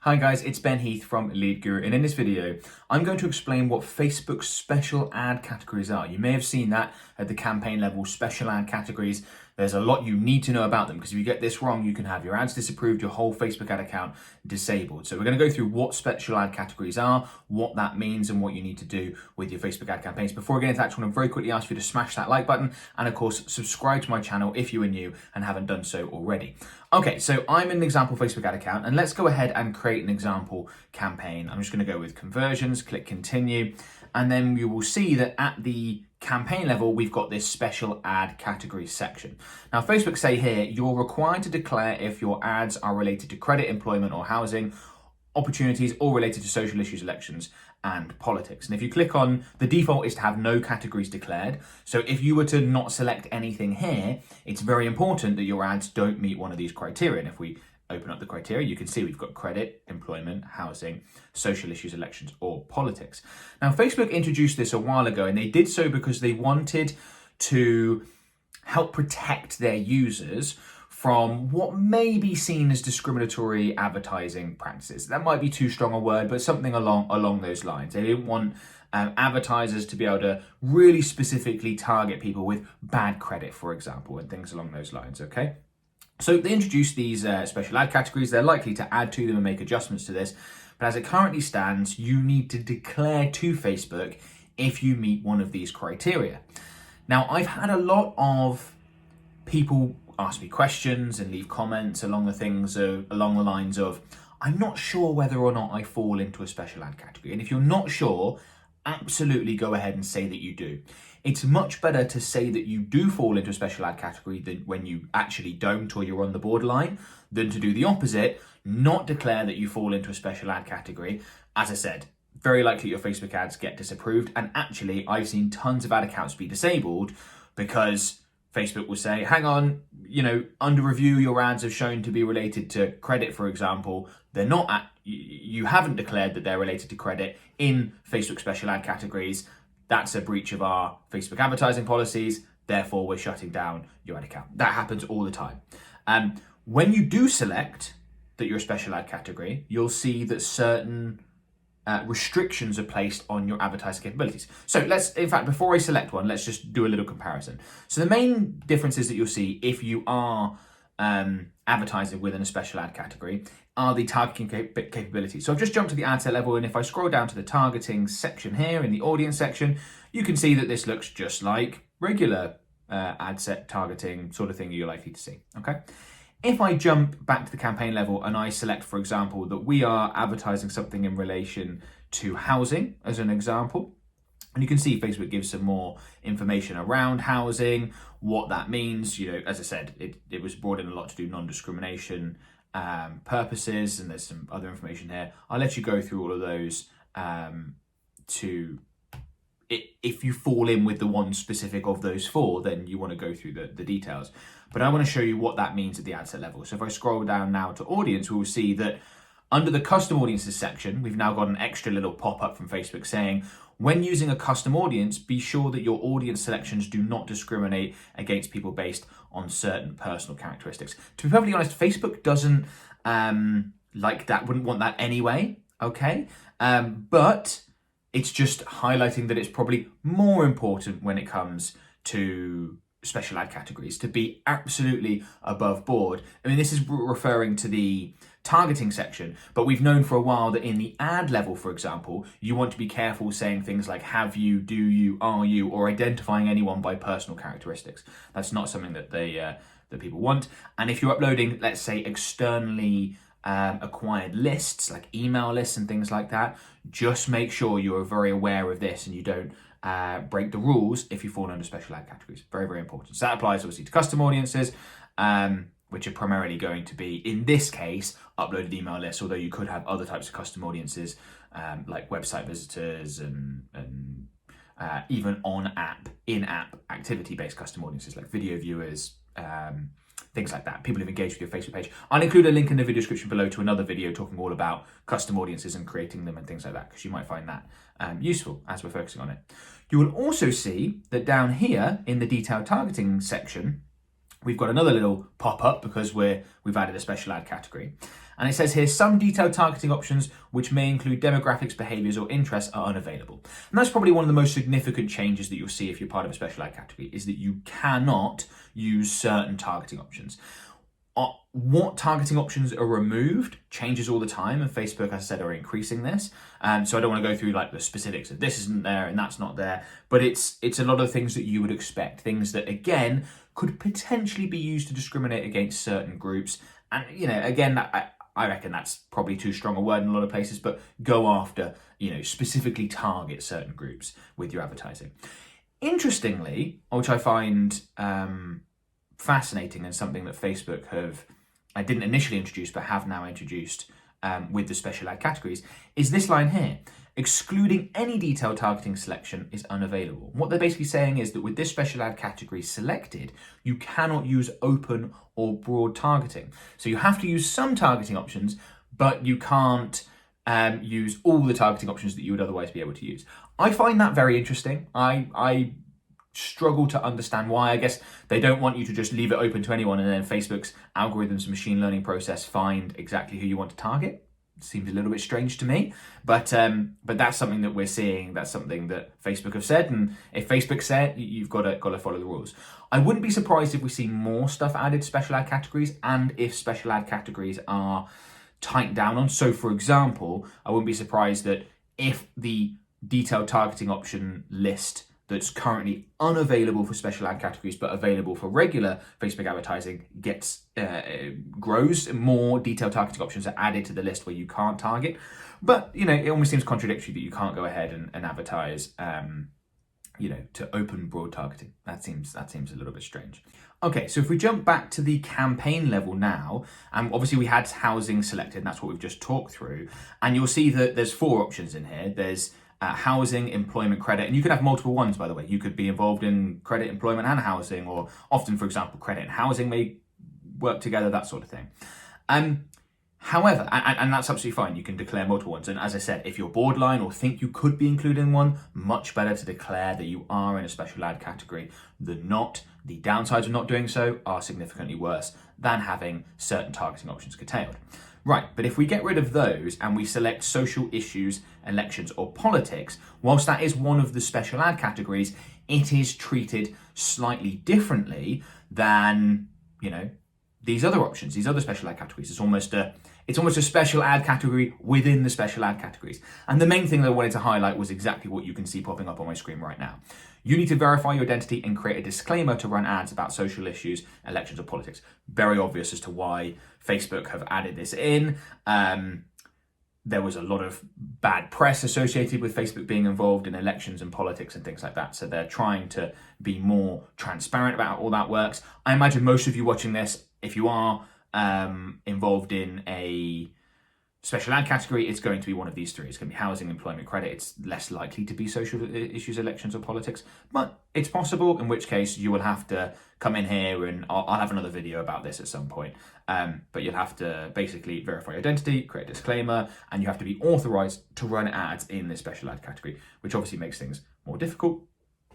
Hi guys, it's Ben Heath from Lead Guru, and in this video, I'm going to explain what Facebook's special ad categories are. You may have seen that at the campaign level, special ad categories. There's a lot you need to know about them because if you get this wrong, you can have your ads disapproved, your whole Facebook ad account disabled. So we're going to go through what special ad categories are, what that means, and what you need to do with your Facebook ad campaigns. Before we get into that, I just want to very quickly ask you to smash that like button and of course, subscribe to my channel if you are new and haven't done so already. Okay, so I'm in an example Facebook ad account and let's go ahead and create an example campaign. I'm just going to go with conversions, click continue, and then you will see that at the campaign level, we've got this special ad category section. Now, Facebook say here, you're required to declare if your ads are related to credit, employment or housing, opportunities, or related to social issues, elections, and politics. And if you click on, the default is to have no categories declared. So if you were to not select anything here, it's very important that your ads don't meet one of these criteria. And if we open up the criteria, you can see we've got credit, employment, housing, social issues, elections, or politics. Now, Facebook introduced this a while ago, and they did so because they wanted to help protect their users from what may be seen as discriminatory advertising practices. That might be too strong a word, but something along those lines. They didn't want advertisers to be able to really specifically target people with bad credit, for example, and things along those lines, okay? So they introduced these special ad categories. They're likely to add to them and make adjustments to this. But as it currently stands, you need to declare to Facebook if you meet one of these criteria. Now, I've had a lot of people ask me questions and leave comments along the lines of, I'm not sure whether or not I fall into a special ad category. And if you're not sure, absolutely go ahead and say that you do. It's much better to say that you do fall into a special ad category than when you actually don't or you're on the borderline, than to do the opposite, not declare that you fall into a special ad category. As I said, very likely your Facebook ads get disapproved. And actually, I've seen tons of ad accounts be disabled because Facebook will say, hang on, under review, your ads have shown to be related to credit, for example. They're not, you haven't declared that they're related to credit in Facebook special ad categories. That's a breach of our Facebook advertising policies. Therefore, we're shutting down your ad account. That happens all the time. When you do select that you're a special ad category, you'll see that certain restrictions are placed on your advertising capabilities. So in fact, before I select one, let's just do a little comparison. So the main differences that you'll see if you are advertising within a special ad category are the targeting capabilities. So I've just jumped to the ad set level, and if I scroll down to the targeting section here in the audience section, you can see that this looks just like regular ad set targeting sort of thing you're likely to see, okay? If I jump back to the campaign level and I select, for example, that we are advertising something in relation to housing as an example, and you can see Facebook gives some more information around housing, what that means. As I said, it was brought in a lot to do non-discrimination purposes, and there's some other information here. I'll let you go through all of those if you fall in with the one specific of those four, then you want to go through the details. But I want to show you what that means at the ad set level. So if I scroll down now to audience, we will see that under the custom audiences section, we've now got an extra little pop-up from Facebook saying, when using a custom audience, be sure that your audience selections do not discriminate against people based on certain personal characteristics. To be perfectly honest, Facebook doesn't like that, wouldn't want that anyway, okay? But it's just highlighting that it's probably more important when it comes to special ad categories to be absolutely above board. I mean, this is referring to the targeting section, but we've known for a while that in the ad level, for example, you want to be careful saying things like have you, do you, are you, or identifying anyone by personal characteristics. That's not something that that people want. And if you're uploading, let's say, externally acquired lists like email lists and things like that, just make sure you're very aware of this and you don't break the rules if you fall under special ad categories. Very, very important. So that applies obviously to custom audiences, which are primarily going to be, in this case, uploaded email lists, although you could have other types of custom audiences like website visitors and even in-app activity-based custom audiences like video viewers, things like that, people who've engaged with your Facebook page. I'll include a link in the video description below to another video talking all about custom audiences and creating them and things like that, because you might find that useful as we're focusing on it. You will also see that down here in the detailed targeting section, we've got another little pop-up because we've added a special ad category. And it says here, some detailed targeting options, which may include demographics, behaviors, or interests, are unavailable. And that's probably one of the most significant changes that you'll see if you're part of a special ad category, is that you cannot use certain targeting options. What targeting options are removed changes all the time, and Facebook, as I said, are increasing this. So I don't want to go through like the specifics of this isn't there and that's not there, but it's a lot of things that you would expect, things that again could potentially be used to discriminate against certain groups. And again, I reckon that's probably too strong a word in a lot of places, but go after, specifically target certain groups with your advertising. Interestingly, which I find fascinating and something that Facebook I didn't initially introduce but have now introduced with the special ad categories, is this line here: excluding any detailed targeting selection is unavailable. What they're basically saying is that with this special ad category selected, you cannot use open or broad targeting. So you have to use some targeting options, but you can't use all the targeting options that you would otherwise be able to use. I find that very interesting. I struggle to understand why. I guess they don't want you to just leave it open to anyone and then Facebook's algorithms and machine learning process find exactly who you want to target. Seems a little bit strange to me, but that's something that we're seeing. That's something that Facebook have said, and if Facebook said, you've got to follow the rules. I wouldn't be surprised if we see more stuff added to special ad categories, and if special ad categories are tightened down on. So, for example, I wouldn't be surprised that if the detailed targeting option list that's currently unavailable for special ad categories but available for regular Facebook advertising grows, more detailed targeting options are added to the list where you can't target. But it almost seems contradictory that you can't go ahead and advertise to open broad targeting. That seems a little bit strange. Okay, so if we jump back to the campaign level now, obviously we had housing selected, and that's what we've just talked through, and you'll see that there's 4 options in here. There's housing, employment, credit, and you could have multiple ones, by the way. You could be involved in credit, employment, and housing, or often, for example, credit and housing may work together, that sort of thing. However, and that's absolutely fine, you can declare multiple ones. And as I said, if you're borderline or think you could be included in one, much better to declare that you are in a special ad category than not. The downsides of not doing so are significantly worse than having certain targeting options curtailed. Right, but if we get rid of those and we select social issues, elections, or politics, whilst that is one of the special ad categories, it is treated slightly differently than, these other options, these other special ad categories. It's almost a special ad category within the special ad categories. And the main thing that I wanted to highlight was exactly what you can see popping up on my screen right now. You need to verify your identity and create a disclaimer to run ads about social issues, elections, or politics. Very obvious as to why Facebook have added this in. There was a lot of bad press associated with Facebook being involved in elections and politics and things like that. So they're trying to be more transparent about how all that works. I imagine most of you watching this, if you are involved in a special ad category, it's going to be one of these 3. It's going to be housing, employment, credit. It's less likely to be social issues, elections, or politics, but it's possible, in which case you will have to come in here, and I'll have another video about this at some point. But you'll have to basically verify your identity, create a disclaimer, and you have to be authorized to run ads in this special ad category, which obviously makes things more difficult.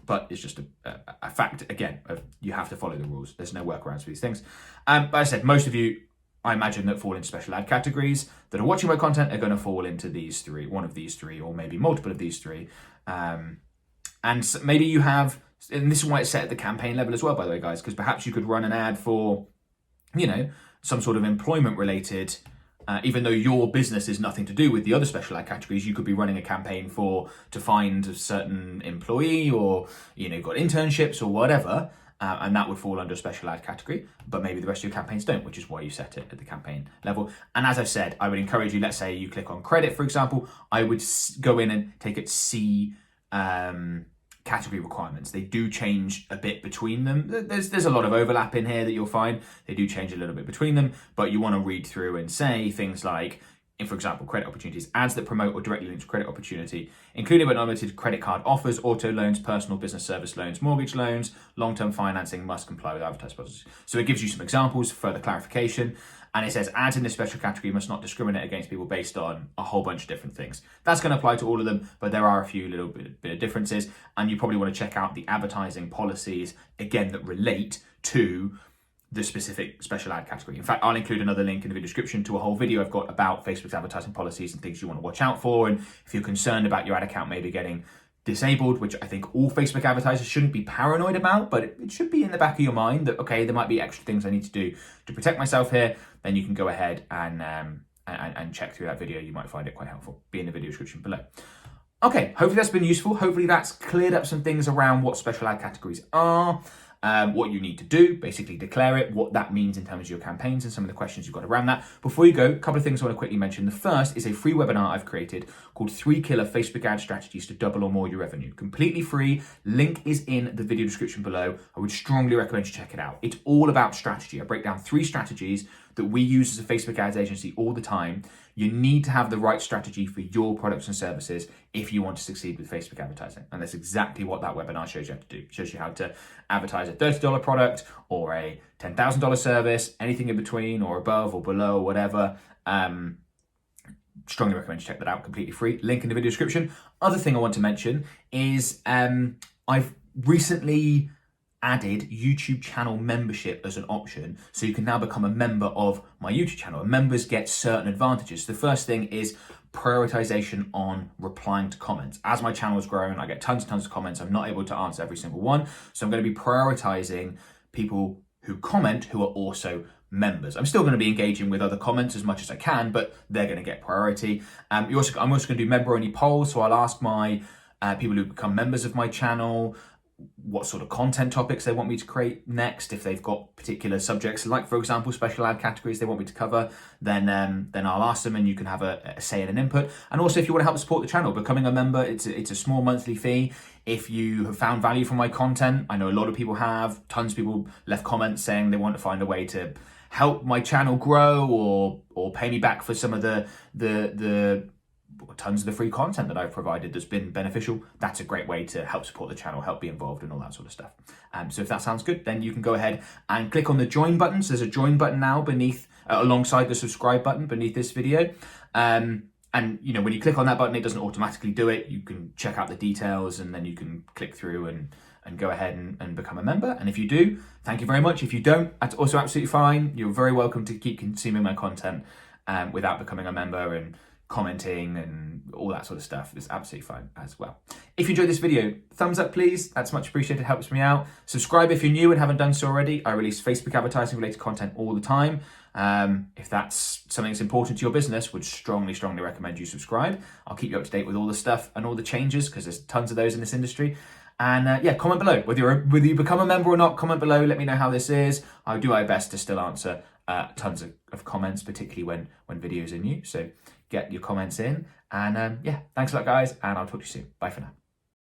But it's just a fact, again, of you have to follow the rules. There's no workarounds for these things. But as I said, most of you, I imagine, that fall into special ad categories that are watching my content are going to fall into these 3, one of these 3, or maybe multiple of these 3. And so maybe you have, and this is why it's set at the campaign level as well, by the way, guys, because perhaps you could run an ad for, some sort of employment related, even though your business is nothing to do with the other special ad categories. You could be running a campaign to find a certain employee, or, got internships or whatever. And that would fall under a special ad category, but maybe the rest of your campaigns don't, which is why you set it at the campaign level. And as I've said, I would encourage you, let's say you click on credit, for example, I would go in and take it C category requirements. They do change a bit between them. There's a lot of overlap in here that you'll find. They do change a little bit between them, but you want to read through and say things like, for example, credit opportunities, ads that promote or directly link to credit opportunity, including but not limited to credit card offers, auto loans, personal business service loans, mortgage loans, long-term financing must comply with advertised policies. So it gives you some examples, further clarification, and it says ads in this special category must not discriminate against people based on a whole bunch of different things. That's going to apply to all of them, but there are a few little bit of differences, and you probably want to check out the advertising policies, again, that relate to the specific special ad category. In fact, I'll include another link in the video description to a whole video I've got about Facebook's advertising policies and things you want to watch out for. And if you're concerned about your ad account maybe getting disabled, which I think all Facebook advertisers shouldn't be paranoid about, but it should be in the back of your mind that, okay, there might be extra things I need to do to protect myself here, then you can go ahead and check through that video. You might find it quite helpful. Be in the video description below. Okay, hopefully that's been useful. Hopefully that's cleared up some things around what special ad categories are, what you need to do, basically declare it, what that means in terms of your campaigns and some of the questions you've got around that. Before you go, a couple of things I want to quickly mention. The first is a free webinar I've created called 3 Killer Facebook Ad Strategies to Double or More Your Revenue. Completely free. Link is in the video description below. I would strongly recommend you check it out. It's all about strategy. I break down 3 strategies that we use as a Facebook ads agency all the time. You need to have the right strategy for your products and services if you want to succeed with Facebook advertising. And that's exactly what that webinar shows you how to do. It shows you how to advertise a $30 product or a $10,000 service, anything in between or above or below or whatever. Strongly recommend you check that out, completely free. Link in the video description. Other thing I want to mention is I've recently added YouTube channel membership as an option, so you can now become a member of my YouTube channel. And members get certain advantages. The first thing is prioritization on replying to comments. As my channel has grown, I get tons and tons of comments. I'm not able to answer every single one, so I'm going to be prioritizing people who comment who are also members. I'm still going to be engaging with other comments as much as I can, but they're going to get priority. I'm also going to do member-only polls, so I'll ask my people who become members of my channel what sort of content topics they want me to create next. If they've got particular subjects, like for example special ad categories they want me to cover, then I'll ask them and you can have a say and an input. And also, if you want to help support the channel, becoming a member, it's a small monthly fee. If you have found value from my content, I know a lot of people have, tons of people left comments saying they want to find a way to help my channel grow or pay me back for some of the tons of the free content that I've provided that's been beneficial. That's a great way to help support the channel, help be involved and all that sort of stuff. So if that sounds good, then you can go ahead and click on the join button. So there's a join button now beneath, alongside the subscribe button beneath this video. And you know, when you click on that button, it doesn't automatically do it. You can check out the details and then you can click through and go ahead and become a member. And if you do, thank you very much. If you don't, that's also absolutely fine. You're very welcome to keep consuming my content without becoming a member and commenting and all that sort of stuff. Is absolutely fine as well. If you enjoyed this video, thumbs up please. That's much appreciated, helps me out. Subscribe if you're new and haven't done so already. I release Facebook advertising related content all the time. If that's something that's important to your business, would strongly recommend you subscribe. I'll keep you up to date with all the stuff and all the changes, because there's tons of those in this industry. And yeah, comment below whether you become a member or not. Comment below, let me know how this is. I'll do my best to still answer tons of comments, particularly when videos are new. So get your comments in, and yeah, thanks a lot guys, and I'll talk to you soon. Bye for now.